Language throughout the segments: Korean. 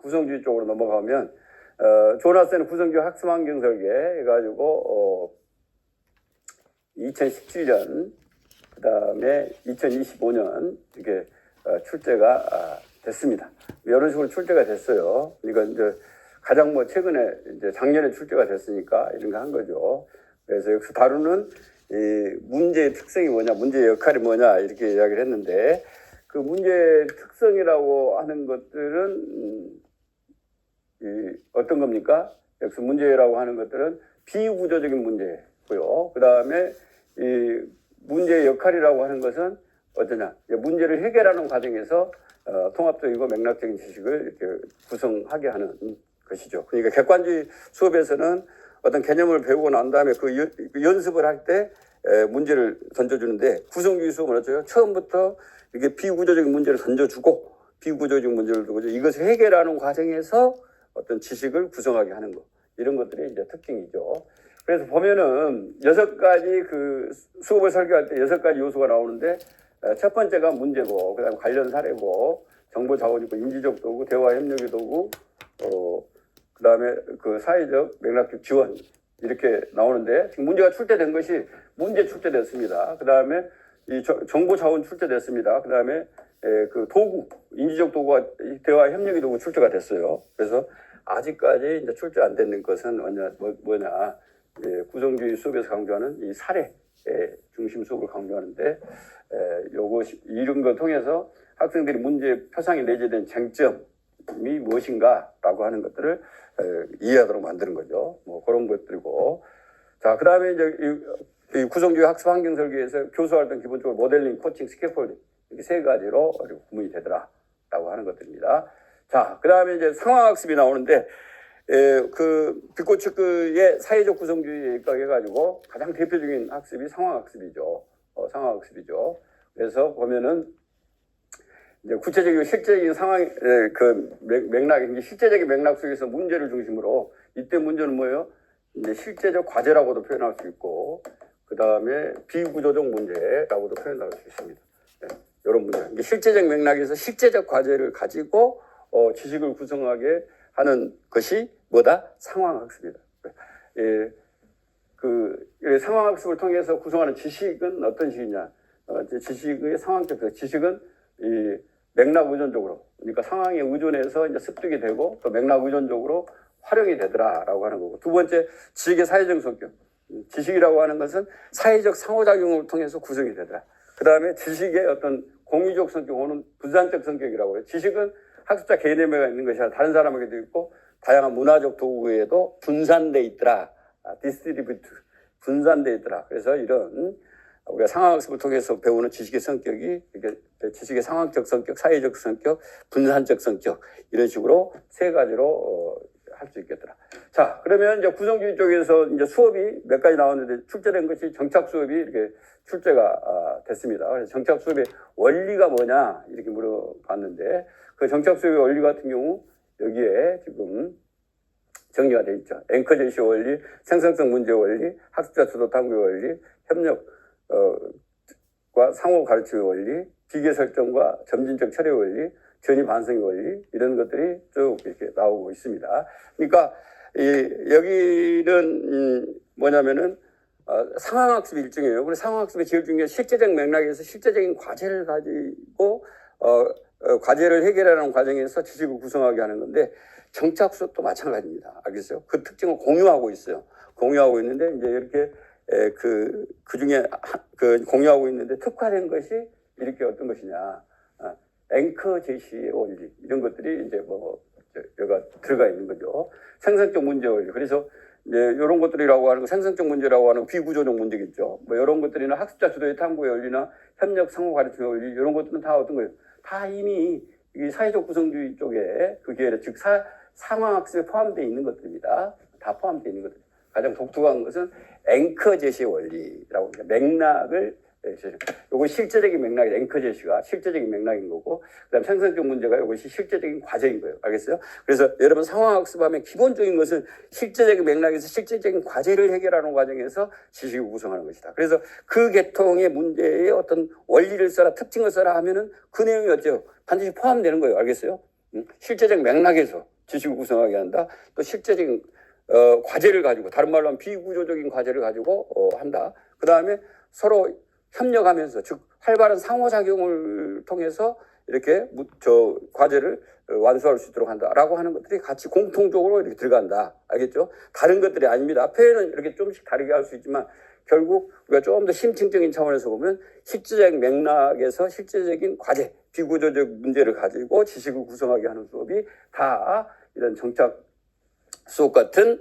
구성주의 쪽으로 넘어가면 조나스는 구성주의 학습 환경 설계 해가지고 2017년 그다음에 2025년 이렇게 출제가 됐습니다. 이런 식으로 출제가 됐어요. 그러니까 이제 가장 최근에 이제 작년에 출제가 됐으니까 이런 거 한 거죠. 그래서 여기서 다루는 이 문제의 특성이 뭐냐, 문제의 역할이 뭐냐 이렇게 이야기를 했는데 그 문제의 특성이라고 하는 것들은 이 어떤 겁니까? 여기서 문제라고 하는 것들은 비구조적인 문제고요. 그 다음에 이 문제의 역할이라고 하는 것은 어떠냐? 문제를 해결하는 과정에서 통합적이고 맥락적인 지식을 이렇게 구성하게 하는 것이죠. 그러니까 객관주의 수업에서는 어떤 개념을 배우고 난 다음에 그 연습을 할 때 문제를 던져주는데 구성주의 수업은 어쩌요? 처음부터 이게 비구조적인 문제를 던져주고 비구조적인 문제를 두고 이것을 해결하는 과정에서 어떤 지식을 구성하게 하는 것, 이런 것들이 이제 특징이죠. 그래서 보면은 6가지 그 수업을 설계할 때 6가지 요소가 나오는데 첫 번째가 문제고, 그다음에 관련 사례고, 정보 자원이고, 인지적 도구, 대화 협력의 도구, 그다음에 그 사회적 맥락적 지원 이렇게 나오는데 지금 문제가 출제된 것이 문제 출제됐습니다. 그다음에 이 정보 자원 출제됐습니다. 그다음에 그 도구, 인지적 도구와 대화 협력의 도구 출제가 됐어요. 그래서 아직까지 이제 출제 안 되는 것은 뭐냐, 구성주의 수업에서 강조하는 이 사례 중심 수업을 강조하는데 이런 걸 통해서 학생들이 문제 표상에 내재된 쟁점이 무엇인가라고 하는 것들을 이해하도록 만드는 거죠. 뭐 그런 것들이고, 자 그다음에 이제 이 구성주의 학습 환경 설계에서 교수 활동 기본적으로 모델링, 코칭, 스캐폴딩 이렇게 3가지로 구분이 되더라라고 하는 것들입니다. 자 그다음에 이제 상황학습이 나오는데 그 빅코츠크의 사회적 구성주의에 입각해가지고 가장 대표적인 학습이 상황학습이죠. 상황학습이죠. 그래서 보면은 이제 구체적이고 실제적인 상황, 그 맥락, 이제 실제적인 맥락 속에서 문제를 중심으로, 이때 문제는 뭐예요? 이제 실제적 과제라고도 표현할 수 있고, 그 다음에 비구조적 문제라고도 표현할 수 있습니다. 이런 문제. 이게 실제적 맥락에서 실제적 과제를 가지고 지식을 구성하게 하는 것이 뭐다? 상황학습이다. 그 상황학습을 통해서 구성하는 지식은 어떤 지식이냐? 지식의 상황적, 지식은 이 맥락 의존적으로, 그러니까 상황에 의존해서 이제 습득이 되고 또 맥락 의존적으로 활용이 되더라라고 하는 거고, 두 번째 지식의 사회적 성격. 지식이라고 하는 것은 사회적 상호작용을 통해서 구성이 되더라. 그 다음에 지식의 어떤 공유적 성격 혹은 분산적 성격이라고 해요. 지식은 학습자 개념에 있는 것이 아니라 다른 사람에게도 있고 다양한 문화적 도구에도 분산돼 있더라. 디스트리뷰트, 분산돼 있더라. 그래서 이런 우리가 상황학습을 통해서 배우는 지식의 성격이 지식의 상황적 성격, 사회적 성격, 분산적 성격, 이런 식으로 3가지로 할 수 있겠더라. 자, 그러면 이제 구성주의 쪽에서 이제 수업이 몇 가지 나왔는데 출제된 것이 정착 수업이 이렇게 출제가 됐습니다. 그래서 정착 수업의 원리가 뭐냐 이렇게 물어봤는데, 그 정착 수업의 원리 같은 경우 여기에 지금 정리가 되어 있죠. 앵커 제시 원리, 생성성 문제 원리, 학습자 주도 탐구 원리, 협력 과 상호 가르침의 원리, 기계 설정과 점진적 처리 원리, 전이 반성의 원리, 이런 것들이 쭉 이렇게 나오고 있습니다. 그러니까 여기는 뭐냐면은 상황학습이 일종이에요. 그래서 상황학습의 제일 중요한 실제적 맥락에서 실제적인 과제를 가지고 과제를 해결하는 과정에서 지식을 구성하게 하는 건데, 정착 수업도 마찬가지입니다. 알겠어요? 그 특징을 공유하고 있어요. 공유하고 있는데 이제 이렇게 그 중에 공유하고 있는데 특화된 것이 이렇게 어떤 것이냐, 앵커 제시의 원리, 이런 것들이 이제 여기가 들어가 있는 거죠. 생성적 문제 원리. 그래서 이제 이런 것들이라고 하는 거, 생성적 문제라고 하는 비구조적 문제겠죠. 뭐 이런 것들이나 학습자 주도의 탐구의 원리나 협력 상호 가르침의 원리, 이런 것들은 다 어떤 거예요? 다 이미 이 사회적 구성주의 쪽에 그 계열에, 즉 상황학습에 포함되어 있는 것들입니다. 다 포함되어 있는 것들. 가장 독특한 것은 앵커 제시 원리라고 합니다. 맥락을, 요거 실제적인 맥락이, 앵커 제시가 실제적인 맥락인 거고, 그다음 생성적 문제가 이것이 실제적인 과제인 거예요. 알겠어요? 그래서 여러분 상황학습하면 기본적인 것은 실제적인 맥락에서 실제적인 과제를 해결하는 과정에서 지식을 구성하는 것이다. 그래서 그 계통의 문제에 어떤 원리를 써라, 특징을 써라 하면은 그 내용이 어때요? 반드시 포함되는 거예요. 알겠어요? 실제적 맥락에서 지식을 구성하게 한다. 또 실제적인 과제를 가지고, 다른 말로 하면 비구조적인 과제를 가지고 한다. 그 다음에 서로 협력하면서, 즉 활발한 상호작용을 통해서 이렇게 저 과제를 완수할 수 있도록 한다라고 하는 것들이 같이 공통적으로 이렇게 들어간다. 알겠죠? 다른 것들이 아닙니다. 표현은 이렇게 조금씩 다르게 할 수 있지만 결국 우리가 조금 더 심층적인 차원에서 보면 실제적 맥락에서 실제적인 과제, 비구조적 문제를 가지고 지식을 구성하게 하는 수업이 다 이런 정착 수업 같은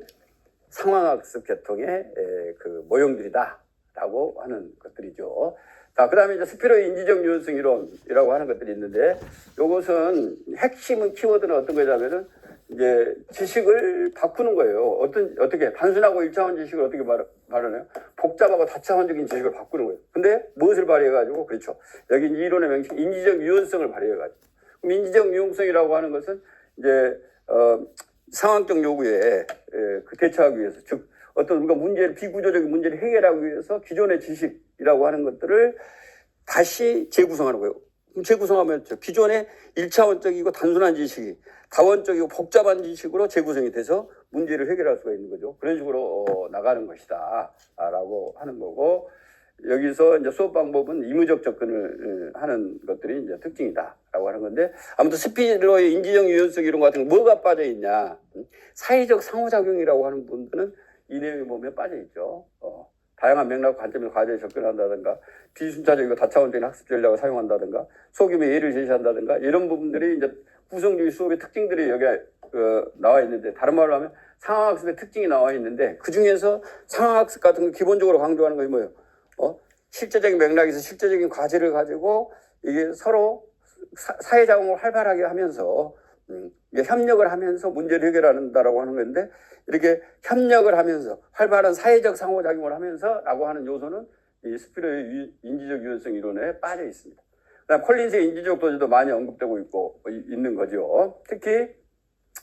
상황학습 계통의 그 모형들이다라고 하는 것들이죠. 자, 그 다음에 이제 스피로의 인지적 유연성 이론이라고 하는 것들이 있는데, 이것은 핵심은 키워드는 어떤 거냐면은 이제 지식을 바꾸는 거예요. 어떻게 단순하고 일차원 지식을 어떻게 말하나요? 복잡하고 다차원적인 지식을 바꾸는 거예요. 근데 무엇을 발휘해가지고, 그렇죠. 여기 이론의 명칭 인지적 유연성을 발휘해가지고. 그럼 인지적 유연성이라고 하는 것은 이제 상황적 요구에 그 대처하기 위해서, 즉 어떤 우리가 문제를 비구조적인 문제를 해결하기 위해서 기존의 지식이라고 하는 것들을 다시 재구성하는 거예요. 그럼 재구성하면 기존의 1차원적이고 단순한 지식이 다원적이고 복잡한 지식으로 재구성이 돼서 문제를 해결할 수가 있는 거죠. 그런 식으로 나가는 것이다 라고 하는 거고, 여기서 이제 수업 방법은 의무적 접근을 하는 것들이 이제 특징이다라고 하는 건데, 아무튼 스피로의 인지적 유연성 이론 같은 거 뭐가 빠져 있냐? 사회적 상호작용이라고 하는 부분들은 이 내용에 보면 빠져 있죠. 다양한 맥락 관점에서 과제에 접근한다든가, 비순차적이고 다차원적인 학습 전략을 사용한다든가, 소규모의 예를 제시한다든가, 이런 부분들이 이제 구성주의 수업의 특징들이 여기에 나와 있는데, 다른 말로 하면 상황학습의 특징이 나와 있는데, 그 중에서 상황학습 같은 거 기본적으로 강조하는 것이 뭐예요? 실제적인 맥락에서 실제적인 과제를 가지고 이게 서로 사회작용을 활발하게 하면서 협력을 하면서 문제를 해결한다라고 하는 건데, 이렇게 협력을 하면서 활발한 사회적 상호작용을 하면서 라고 하는 요소는 이 스피로의 인지적 유연성 이론에 빠져 있습니다. 그다음 콜린스의 인지적 도지도 많이 언급되고 있는 거죠. 특히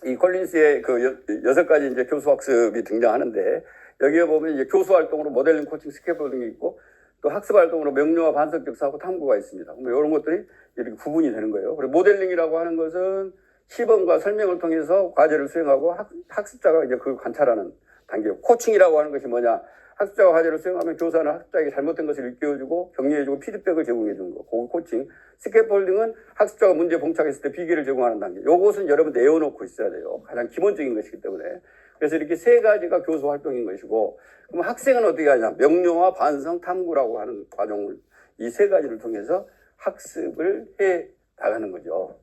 이 콜린스의 그 6가지 이제 교수 학습이 등장하는데, 여기에 보면 이제 교수 활동으로 모델링, 코칭, 스케이폴딩이 있고, 또 학습 활동으로 명료와 반성적 사고 탐구가 있습니다. 이런 것들이 이렇게 구분이 되는 거예요. 그리고 모델링이라고 하는 것은 시범과 설명을 통해서 과제를 수행하고 학습자가 이제 그걸 관찰하는 단계고, 코칭이라고 하는 것이 뭐냐? 학습자가 과제를 수행하면 교사는 학습자에게 잘못된 것을 일깨워주고 격려해주고 피드백을 제공해주는 거. 그거 코칭. 스캐폴딩은 학습자가 문제에 봉착했을 때 비계를 제공하는 단계. 요것은 여러분 내어놓고 있어야 돼요. 가장 기본적인 것이기 때문에. 그래서 이렇게 3가지가 교수 활동인 것이고, 그럼 학생은 어떻게 하냐? 명료와 반성, 탐구라고 하는 과정을 이 3가지를 통해서 학습을 해 나가는 거죠.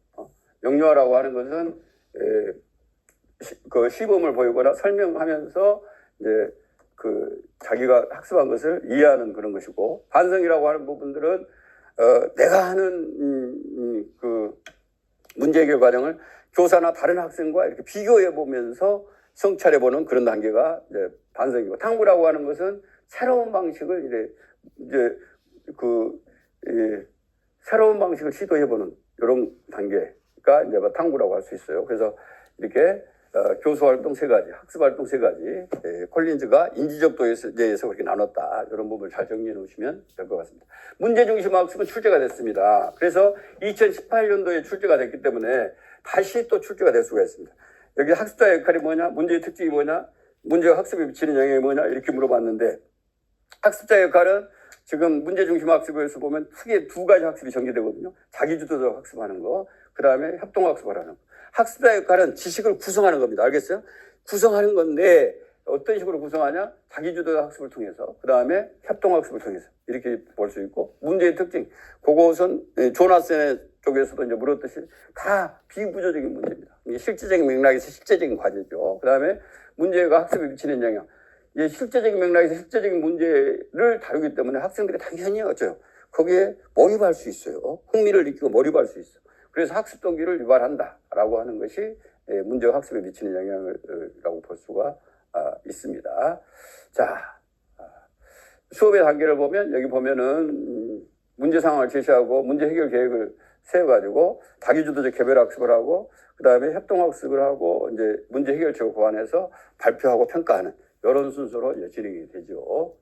명료화라고 하는 것은 그 시범을 보이거나 설명하면서 이제 그 자기가 학습한 것을 이해하는 그런 것이고, 반성이라고 하는 부분들은 내가 하는 그 문제 해결 과정을 교사나 다른 학생과 이렇게 비교해 보면서 성찰해 보는 그런 단계가 이제 반성이고, 탐구라고 하는 것은 새로운 방식을 이제 새로운 방식을 시도해 보는 이런 단계가 이제 탐구라고 할 수 있어요. 그래서 이렇게 교수 활동 3가지, 학습 활동 3가지, 콜린즈가 인지적 도에서 그렇게 나눴다. 이런 부분을 잘 정리해 놓으시면 될 것 같습니다. 문제 중심 학습은 출제가 됐습니다. 그래서 2018년도에 출제가 됐기 때문에 다시 또 출제가 될 수가 있습니다. 여기 학습자의 역할이 뭐냐, 문제의 특징이 뭐냐, 문제가 학습에 미치는 영향이 뭐냐, 이렇게 물어봤는데, 학습자의 역할은 지금 문제 중심 학습에서 보면 크게 2가지 학습이 전개되거든요. 자기주도적 학습하는 거, 그 다음에 협동학습을 하는 거. 학습자의 역할은 지식을 구성하는 겁니다. 알겠어요? 구성하는 건데 어떤 식으로 구성하냐? 자기주도 학습을 통해서, 그 다음에 협동학습을 통해서 이렇게 볼 수 있고, 문제의 특징, 그것은 조나센 쪽에서도 이제 물었듯이 다 비구조적인 문제입니다. 이게 실제적인 맥락에서 실제적인 과제죠. 그 다음에 문제가 학습에 미치는 영향. 이제 실제적인 맥락에서 실제적인 문제를 다루기 때문에 학생들이 당연히 어쩌요? 거기에 몰입할 수 있어요. 흥미를 느끼고 몰입할 수 있어. 그래서 학습 동기를 유발한다라고 하는 것이 문제가 학습에 미치는 영향이라고 볼 수가 있습니다. 자, 수업의 단계를 보면 여기 보면은 문제 상황을 제시하고 문제 해결 계획을 세워가지고 자기주도적 개별 학습을 하고, 그 다음에 협동학습을 하고, 이제 문제 해결책을 고안해서 발표하고 평가하는 이런 순서로 이제 진행이 되죠.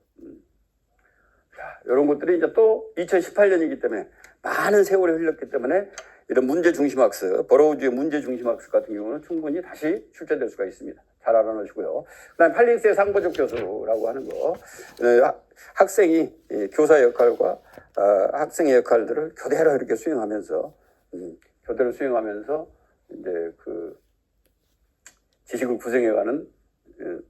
자, 이런 것들이 이제 또 2018년이기 때문에 많은 세월이 흘렀기 때문에 이런 문제 중심 학습, 버러우주의 문제 중심 학습 같은 경우는 충분히 다시 출제될 수가 있습니다. 잘 알아놓으시고요. 그다음 팔링스의 상보적 교수라고 하는 거, 학생이 교사 역할과 학생의 역할들을 교대로 이렇게 수행하면서 교대로 수행하면서 이제 그 지식을 구성해가는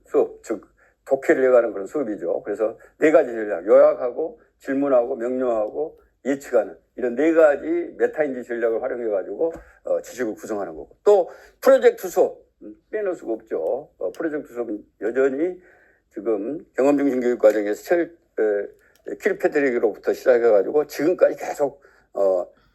수업, 즉 독해를 해가는 그런 수업이죠. 그래서 네 가지 전략, 요약하고 질문하고 명료하고 예측하는 이런 네 가지 메타인지 전략을 활용해가지고 지식을 구성하는 거고, 또 프로젝트 수업 빼놓을 수가 없죠. 프로젝트 수업은 여전히 지금 경험중심 교육 과정에서 킬패드릭으로부터 시작해가지고 지금까지 계속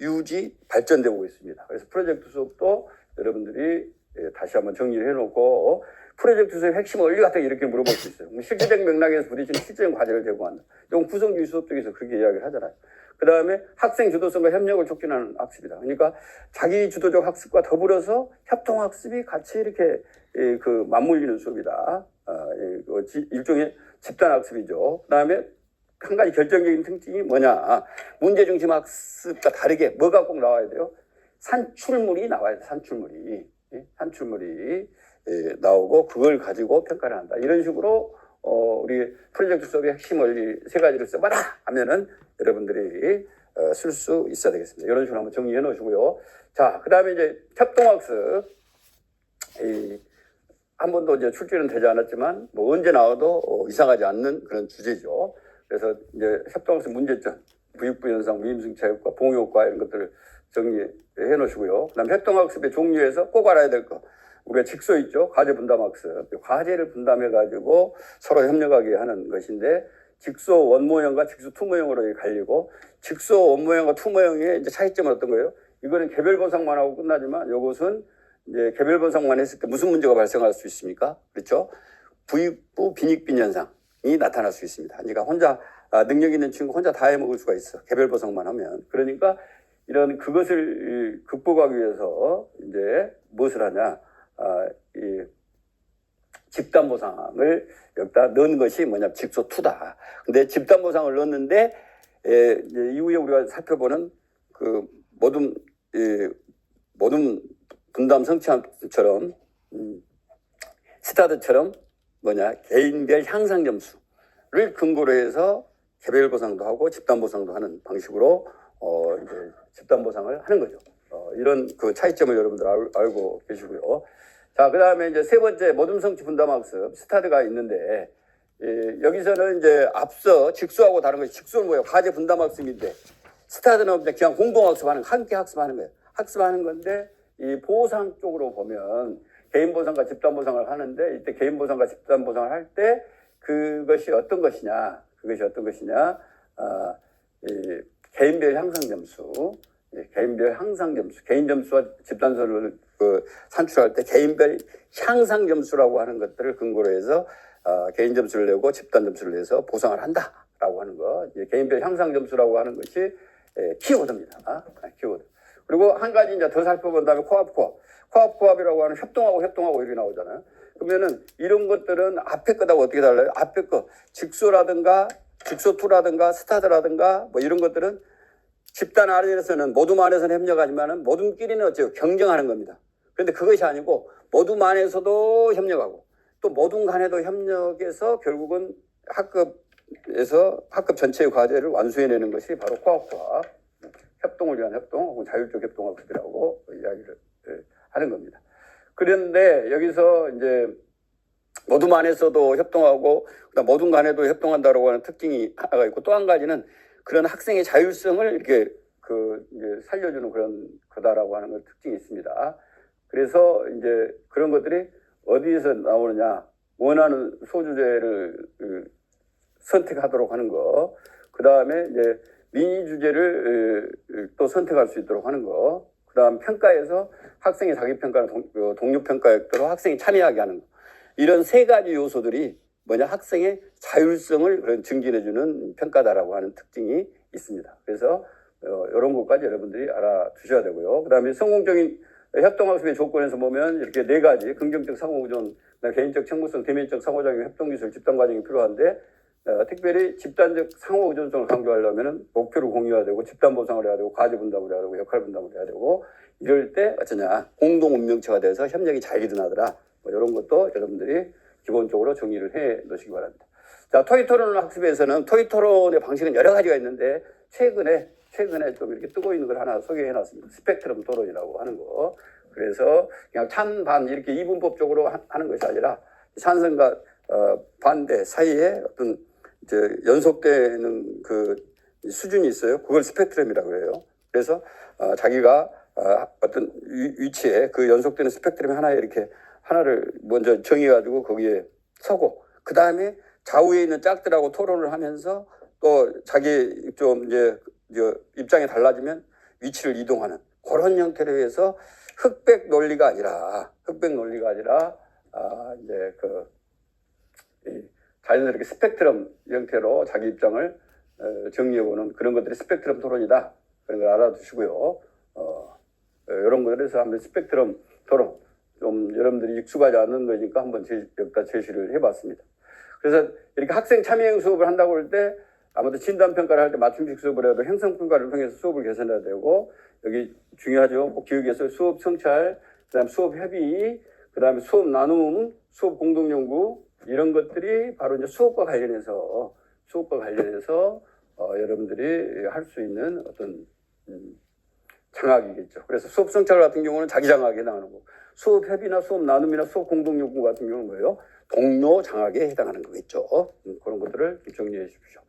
유지 발전되고 있습니다. 그래서 프로젝트 수업도 여러분들이 다시 한번 정리를 해놓고, 프로젝트 수업의 핵심 원리 같은 게 이렇게 물어볼 수 있어요. 실제적 맥락에서 부딪히는 실제적 과제를 제공한다. 이건 구성주의 수업 쪽에서 그렇게 이야기를 하잖아요. 그 다음에 학생 주도성과 협력을 촉진하는 학습이다. 그러니까 자기 주도적 학습과 더불어서 협동학습이 같이 이렇게 그 맞물리는 수업이다. 일종의 집단학습이죠. 그 다음에 한 가지 결정적인 특징이 뭐냐. 문제중심 학습과 다르게 뭐가 꼭 나와야 돼요? 산출물이 나와야 돼. 산출물이 나오고 그걸 가지고 평가를 한다. 이런 식으로 우리 프로젝트 수업의 핵심 원리 세 가지를 써봐라 하면은 여러분들이 쓸 수 있어야 되겠습니다. 이런 식으로 한번 정리해 놓으시고요. 자, 그 다음에 이제 협동학습. 한 번도 이제 출제는 되지 않았지만 뭐 언제 나와도 이상하지 않는 그런 주제죠. 그래서 이제 협동학습 문제점, 부익부 현상, 무임승차 효과, 봉 효과 이런 것들을 정리해 놓으시고요. 그다음 협동학습의 종류에서 꼭 알아야 될 거. 우리가 직소 있죠. 과제 분담학습. 과제를 분담해가지고 서로 협력하게 하는 것인데, 직소 원모형과 직소 투모형으로 갈리고, 직소 원모형과 투모형의 이제 차이점은 어떤 거예요? 이거는 개별 보상만 하고 끝나지만, 이것은 이제 개별 보상만 했을 때 무슨 문제가 발생할 수 있습니까? 그렇죠? 부익부 빈익빈 현상이 나타날 수 있습니다. 그러니까 혼자 능력 있는 친구 혼자 다 해먹을 수가 있어. 개별 보상만 하면. 그러니까 이런 그것을 극복하기 위해서 이제 무엇을 하냐? 이 집단 보상을 여기다 넣은 것이 뭐냐, 직소2다. 근데 집단 보상을 넣었는데 이후에 우리가 살펴보는 그 모든 분담 성취함처럼 스타드처럼 뭐냐, 개인별 향상 점수를 근거로 해서 개별 보상도 하고 집단 보상도 하는 방식으로 이제 집단 보상을 하는 거죠. 이런 그 차이점을 여러분들 알고 계시고요. 자, 그 다음에 이제 세 번째 모든 성취 분담학습 스타드가 있는데, 여기서는 이제 앞서 직소하고 다른 것이, 직소는 뭐예요? 과제 분담학습인데, 스타드는 그냥 공동학습하는, 함께 학습하는 거예요. 학습하는 건데, 이 보상 쪽으로 보면 개인 보상과 집단 보상을 하는데, 이때 개인 보상과 집단 보상을 할 때 그것이 어떤 것이냐, 이 개인별 향상 점수, 개인별 향상 점수, 개인 점수와 집단 점수를 산출할 때 개인별 향상 점수라고 하는 것들을 근거로 해서 개인 점수를 내고 집단 점수를 내서 보상을 한다라고 하는 거. 개인별 향상 점수라고 하는 것이 키워드입니다. 키워드. 그리고 한 가지 이제 더 살펴본다면 코앞이라고 하는 협동하고 이렇게 나오잖아요. 그러면은 이런 것들은 앞에 거하고 어떻게 달라요? 앞에 거 직소라든가 직소2라든가 스타드라든가 뭐 이런 것들은 집단 안에서는 모둠 안에서는 협력하지만은 모둠끼리는 어째요? 경쟁하는 겁니다. 그런데 그것이 아니고 모둠 안에서도 협력하고 또 모둠 간에도 협력해서 결국은 학급에서 학급 전체의 과제를 완수해내는 것이 바로 코앞과 협동을 위한 협동 혹은 자율적 협동학습이라고 이야기를 하는 겁니다. 그런데 여기서 이제 모둠 안에서도 협동하고 그다음 모둠 간에도 협동한다라고 하는 특징이 하나가 있고, 또 한 가지는 그런 학생의 자율성을 이렇게 이제 살려주는 그런 거다라고 하는 건 특징이 있습니다. 그래서 이제 그런 것들이 어디에서 나오느냐, 원하는 소주제를 선택하도록 하는 거, 그 다음에 이제 민의 주제를 또 선택할 수 있도록 하는 거, 그 다음 평가에서 학생의 자기 평가나 동료 평가에 학생이 참여하게 하는 거, 이런 세 가지 요소들이 뭐냐, 학생의 자율성을 증진해주는 평가다라고 하는 특징이 있습니다. 그래서 이런 것까지 여러분들이 알아두셔야 되고요. 그 다음에 성공적인 협동학습의 조건에서 보면 이렇게 네 가지 긍정적 상호구존, 개인적 책무성, 대면적 상호작용, 협동기술, 집단과정이 필요한데, 특별히 집단적 상호 의존성을 강조하려면 목표를 공유해야 되고 집단 보상을 해야 되고 과제 분담을 해야 되고 역할 분담을 해야 되고 이럴 때 어쩌냐 공동 운명체가 돼서 협력이 잘 일어나더라. 뭐 이런 것도 여러분들이 기본적으로 정리를 해 놓으시기 바랍니다. 자, 토익토론 학습에서는 토익토론의 방식은 여러 가지가 있는데 최근에 좀 이렇게 뜨고 있는 걸 하나 소개해 놨습니다. 스펙트럼 토론이라고 하는 거. 그래서 그냥 찬반 이렇게 이분법적으로 하는 것이 아니라 찬성과 반대 사이에 어떤 이제 연속되는 그 수준이 있어요. 그걸 스펙트럼이라고 해요. 그래서 자기가 어떤 위치에 그 연속되는 스펙트럼 하나를 먼저 정해가지고 거기에 서고 그 다음에 좌우에 있는 짝들하고 토론을 하면서 또 자기 좀 이제 입장이 달라지면 위치를 이동하는 그런 형태로 해서 흑백 논리가 아니라 이제 자연스럽게 스펙트럼 형태로 자기 입장을 정리해보는 그런 것들이 스펙트럼 토론이다. 그런 걸 알아두시고요. 이런 것들에서 한번 스펙트럼 토론 좀 여러분들이 익숙하지 않은 거니까 한번 여기다 제시를 해봤습니다. 그래서 이렇게 학생 참여형 수업을 한다고 할 때 아무래도 진단평가를 할 때 맞춤식 수업을 해도 행성평가를 통해서 수업을 개선해야 되고 여기 중요하죠. 교육에서 수업 성찰, 그다음 수업 협의, 그다음에 수업 나눔, 수업 공동 연구 이런 것들이 바로 이제 수업과 관련해서 여러분들이 할 수 있는 어떤 장학이겠죠. 그래서 수업 성찰 같은 경우는 자기 장학에 나가는 거고 수업 협의나 수업 나눔이나 수업 공동 연구 같은 경우는 뭐예요? 동료 장학에 해당하는 거겠죠. 그런 것들을 정리해 주십시오.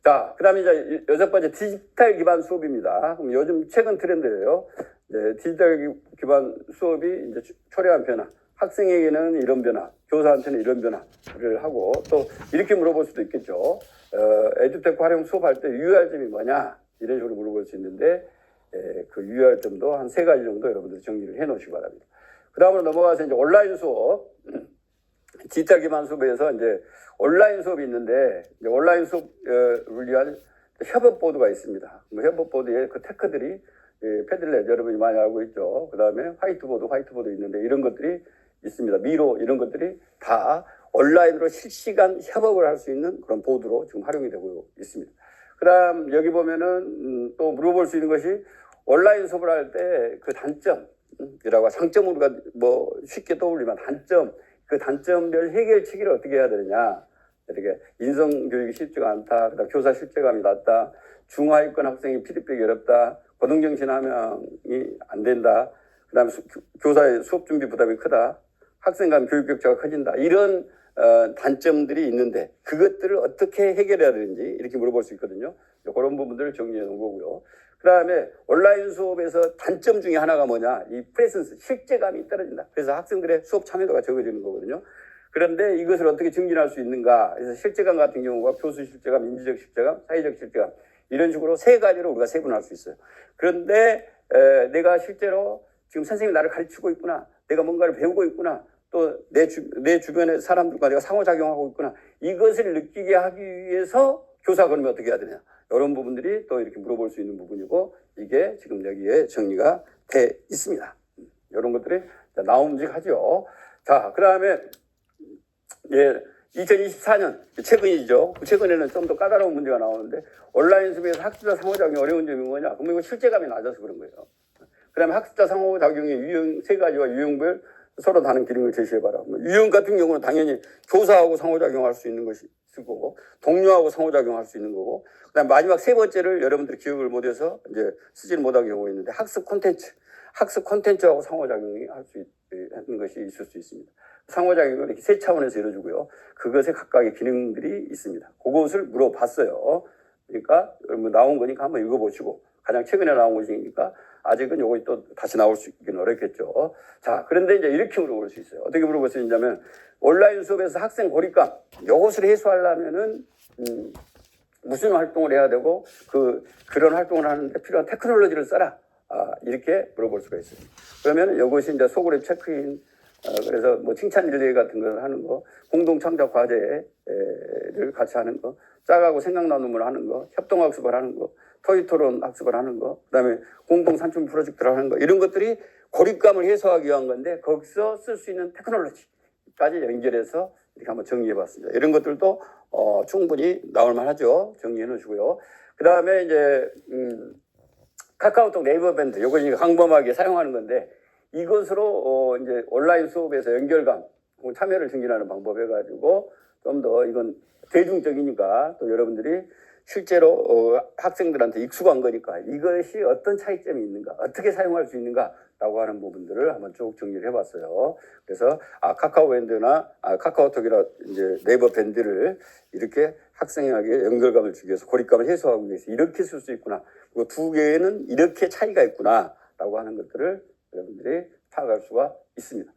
자, 그 다음에 이제 6번째 디지털 기반 수업입니다. 그럼 요즘 최근 트렌드예요. 네, 디지털 기반 수업이 이제 초래한 변화. 학생에게는 이런 변화, 교사한테는 이런 변화를 하고 또 이렇게 물어볼 수도 있겠죠. 에듀텍 활용 수업할 때 유의할 점이 뭐냐? 이런 식으로 물어볼 수 있는데 그 유의할 점도 한 3가지 정도 여러분들 정리를 해 놓으시기 바랍니다. 그 다음으로 넘어가서 이제 온라인 수업. 디지털 기반 수업에서 이제 온라인 수업이 있는데 이제 온라인 수업을 위한 협업 보드가 있습니다. 협업 보드에 그 테크들이 패들렛 여러분이 많이 알고 있죠. 그 다음에 화이트보드 있는데 이런 것들이 있습니다. 미로 이런 것들이 다 온라인으로 실시간 협업을 할 수 있는 그런 보드로 지금 활용이 되고 있습니다. 그 다음 여기 보면은 또 물어볼 수 있는 것이 온라인 수업을 할 때 그 단점이라고 장점 우리가 뭐 쉽게 떠올리면 단점 그 단점별 해결치기를 어떻게 해야 되느냐. 이렇게 인성교육이 쉽지가 않다. 그다음 교사 실제감이 낮다. 중하위권 학생이 피드백이 어렵다. 고등정신 함양이 안 된다. 그다음에 교사의 수업 준비 부담이 크다. 학생 간 교육 격차가 커진다. 이런 단점들이 있는데 그것들을 어떻게 해결해야 되는지 이렇게 물어볼 수 있거든요. 그런 부분들을 정리해 놓은 거고요. 그 다음에 온라인 수업에서 단점 중에 하나가 뭐냐. 이 프레센스, 실제감이 떨어진다. 그래서 학생들의 수업 참여도가 적어지는 거거든요. 그런데 이것을 어떻게 증진할 수 있는가. 그래서 실제감 같은 경우가 교수 실제감, 인지적 실제감, 사회적 실제감 이런 식으로 3가지로 우리가 세분할 수 있어요. 그런데 내가 실제로 지금 선생님이 나를 가르치고 있구나. 내가 뭔가를 배우고 있구나. 또 내 주변의 사람들과 내가 상호작용하고 있구나. 이것을 느끼게 하기 위해서 교사가 그러면 어떻게 해야 되냐. 이런 부분들이 또 이렇게 물어볼 수 있는 부분이고 이게 지금 여기에 정리가 돼 있습니다. 이런 것들이 나옴직하죠. 자, 그 다음에 2024년 최근이죠. 최근에는 좀 더 까다로운 문제가 나오는데 온라인 수업에서 학습자 상호작용이 어려운 점이 뭐냐? 그러면 이거 실제감이 낮아서 그런 거예요. 그 다음에 학습자 상호작용의 유형 3가지와 유형별 서로 다른 기능을 제시해봐라. 유형 같은 경우는 당연히 교사하고 상호작용할 수 있는 것이 쓰고 동료하고 상호작용할 수 있는 거고 그다음 마지막 3번째를 여러분들이 기억을 못해서 이제 쓰지를 못한 경우가 있는데 학습 콘텐츠하고 상호작용이 할 수 있는 것이 있을 수 있습니다. 상호작용은 이렇게 3차원에서 이루어지고요. 그것에 각각의 기능들이 있습니다. 그것을 물어봤어요. 그러니까 나온 거니까 한번 읽어보시고 가장 최근에 나온 것이니까 아직은 요거 또 다시 나올 수 있긴 어렵겠죠. 자, 그런데 이제 이렇게 물어볼 수 있어요. 어떻게 물어볼 수 있냐면 온라인 수업에서 학생 고립감 요것을 해소하려면은 무슨 활동을 해야 되고 그런 활동을 하는데 필요한 테크놀로지를 써라. 이렇게 물어볼 수가 있어요. 그러면 이것이 이제 소그룹 체크인 그래서 뭐 칭찬 릴레이 같은 걸 하는 거, 공동 창작 과제를 같이 하는 거, 짝하고 생각 나눔을 하는 거, 협동 학습을 하는 거, 토익 토론 학습을 하는 거, 그다음에 공동 산출 프로젝트를 하는 거 이런 것들이 고립감을 해소하기 위한 건데 거기서 쓸 수 있는 테크놀로지까지 연결해서 이렇게 한번 정리해봤습니다. 이런 것들도 충분히 나올 만하죠. 정리해 놓으시고요. 그 다음에 이제 카카오톡 네이버 밴드 요거 이제 광범하게 사용하는 건데 이것으로 이제 온라인 수업에서 연결감 참여를 증진하는 방법 해가지고 좀 더 이건 대중적이니까 또 여러분들이 실제로 학생들한테 익숙한 거니까 이것이 어떤 차이점이 있는가, 어떻게 사용할 수 있는가라고 하는 부분들을 한번 쭉 정리를 해봤어요. 그래서 카카오 밴드나 카카오톡이나 이제 네이버 밴드를 이렇게 학생에게 연결감을 주기 위해서 고립감을 해소하기 위해서 이렇게 쓸 수 있구나. 그리고 두 개에는 이렇게 차이가 있구나라고 하는 것들을 여러분들이 파악할 수가 있습니다.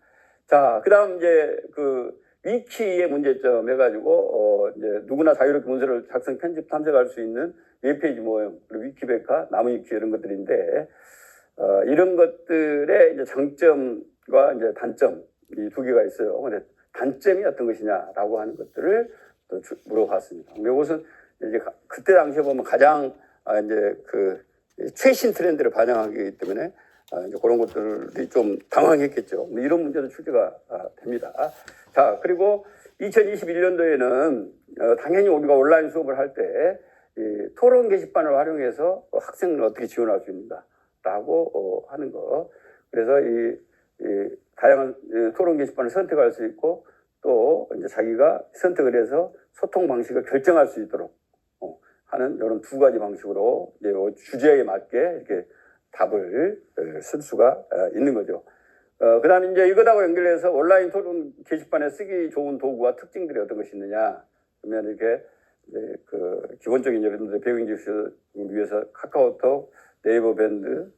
자, 그다음 이제 그 위키의 문제점 해가지고 이제 누구나 자유롭게 문서를 작성, 편집, 탐색할 수 있는 웹페이지 모형, 그리고 위키백과 나무위키 이런 것들인데 이런 것들의 이제 장점과 이제 단점 이 두 개가 있어요. 근데 단점이 어떤 것이냐라고 하는 것들을 또 물어봤습니다. 이것은 이제 그때 당시에 보면 가장 이제 그 최신 트렌드를 반영하기 때문에 이제 그런 것들이 좀 당황했겠죠. 이런 문제도 출제가 됩니다. 자, 그리고 2021년도에는 당연히 우리가 온라인 수업을 할 때 토론 게시판을 활용해서 학생을 어떻게 지원할 수 있는가라고 하는 거. 그래서 이 다양한 토론 게시판을 선택할 수 있고 또 이제 자기가 선택을 해서 소통 방식을 결정할 수 있도록 하는 이런 두 가지 방식으로 이제 주제에 맞게 이렇게 답을 쓸 수가 있는 거죠. 그 다음에 이제 이것하고 연결해서 온라인 토론 게시판에 쓰기 좋은 도구와 특징들이 어떤 것이 있느냐. 그러면 이렇게 이제 그 기본적인 여러분들의 배우기 위해서 카카오톡, 네이버 밴드,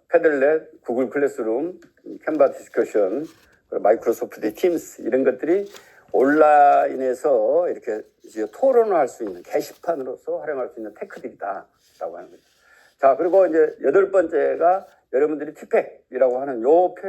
패들렛, 구글 클래스룸, 캔바 디스커션, 마이크로소프트 팀스 이런 것들이 온라인에서 이렇게 이제 토론을 할 수 있는 게시판으로서 활용할 수 있는 테크들이다라고 하는 거죠. 자, 그리고 이제 8번째가 여러분들이 티팩이라고 하는 요 표현